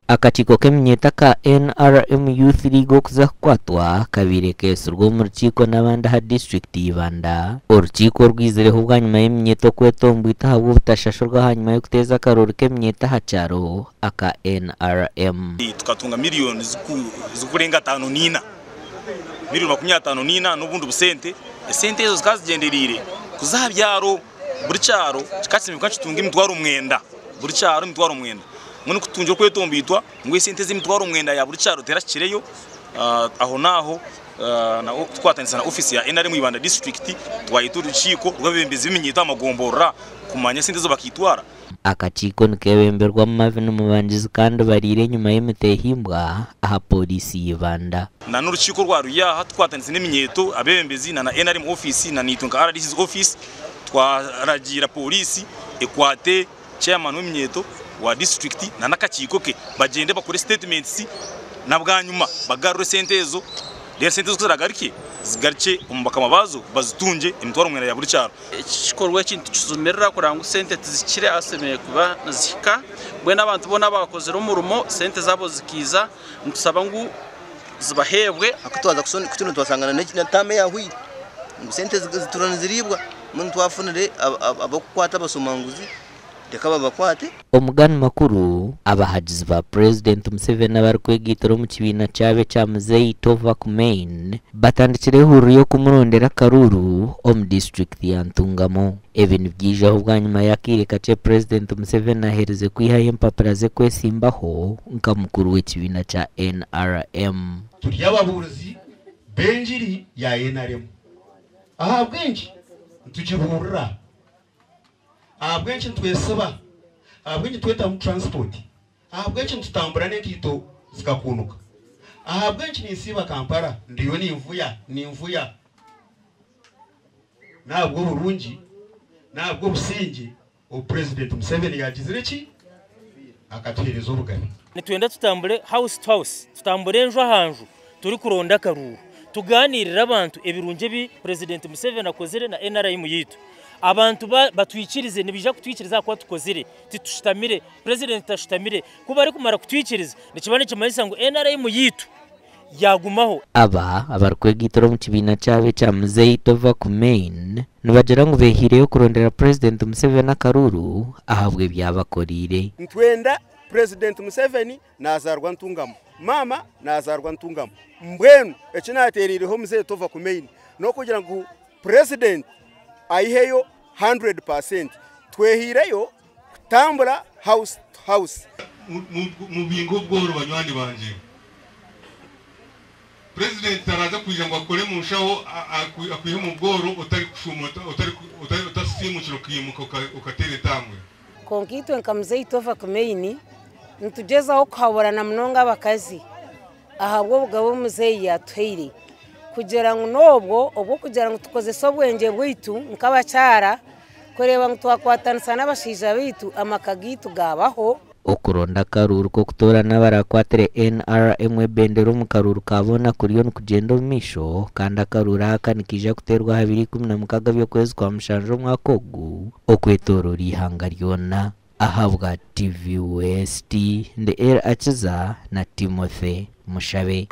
Akatiko k'emyeta ka NRM Youth League okuza kukwatwa kabirekesurwa mu rukiko n'abandi ha district y'Ibanda. Urukiko rwizireho ubwanyuma y'emyeta okwetombwita habwo obutashashurwa hanyuma yo kuteza akarori k'emyeta ha kyaro aka NRM. Tukatunga miliyoni zikurenga 54 miliyoni 54 n'ubundi busente esente ezo zikazigenderire kuzabyaro buri cyaro kikatsimika kitunga imitwaro umwenda buri cyaro imitwaro umwenda mune kutunje kwetombitwa ngo esente z'imitwaro umwenda ya buri cyaro terakireyo aho naho na twatanisa na office ya NRM Ibanda district twayitura urukiko rw'abembezi b'imenyeta amagombora kumanya sente zo bakitwara. Akatiko nikebemberwa mu mavi n'umubangizi kandi barire nyuma y'imitehimbwa aha polisi y'Ibanda. Na n'urukiko rwa Ruyaha twatanise n'imenyeto abembezi na NRM office na nitunga RDC office twaragira polisi ekwate chairman w'imyeto wa district na nakakiko ke bagende bakore statements na bwanyuma bagarure sentezo rero sentezo kuzaragarike zigarike umubaka mabazo bazitunje imitwaro umwenda ya buri cyaro. Ikikorwa kintu kizumerera kuranga sente tizikire asemeye kuba zika bwe n'abantu bona bakoze umurumo sente zabo zikiza ntusaba ngo zibahebwe akutwaza kutuno twasangana na tame ya hwi sente ziturana ziribwa muntu wafunire abakwata basomanguzi dekaba bakwate. Omugani makuru abahagizi ba President Museveni abarkwegitoro mu kibina cyabe cya Muzeyi Tova Kumain batandikire huru yo kumurondera karuru om district ya Ntungamo. Ibintu byije aho bwanyuma yakireka cye President Museveni ahereze kwihaye impapuro ze kwesimbaho nka mukuru w'ikibina cya NRM. Turi ababuruzi benjiri ya NRM aha bwenji tukibura abwenshi twesaba abwenshi tweta mu transport abwenshi tutambura n'ekito zikakunuka abwenshi nisiba Kampala ndiyo ni mvuya nabwo burungi nabwo busingi o President Museveni yagizireki akatuhereza ubugari nitwenda tutambure house to house tutambure enjo hanju turi kuronda karuru tuganirira abantu ebirunje bi President Museveni akozere na NRM yitu abantu batwikirize nibija kutwikiriza kwa tukozire titushitamire President tashitamire kuba ari kumara kutwikiriza nikibane kimanisa ngo NRM yitu yagumaho. Aba abarkwegitoro mu kibina cyabe cya Muzeyi Tova Kumain nibagera ngo behireyo kurondera President Museveni akaruru ahabwe byabakorire. Ntwenda President Museveni nazarwa Ntungamo mama nazarwa Ntungamo mbwenu ekinateririho Muzeyi Tova Kumain no kugira ngo President aiheyo 100% twehireyo kutambura house to house mu bingo bworo banywani banje. President araza kugira ngo akore mu nshaho akwihe mu bworo utari kushumota utari utasimukiro kimuka ukatere tamwe konkitwe nka Muzeyi Tova Kumain ntugezaho kuhaborana mnonga bakazi ahabwo bugabo Muzeyi yatweire kugira ngo nobwo obwo kugira ngo tukoze sobwenge bwitu nkabacyara kureba ngo twakwatanisa n'abashija bitu amakagitu gabaho okuronda karuru ko kutorana barakwatere NRM bendero mu karuru kabona kuriyo kugenda misho kandi akarura hakanikije kuterwa 2016 byo kwezi kwa mushanjo mwakogu okwetorora ihanga ryona ahabwa TV West the air achiza na Timothy Mushabe.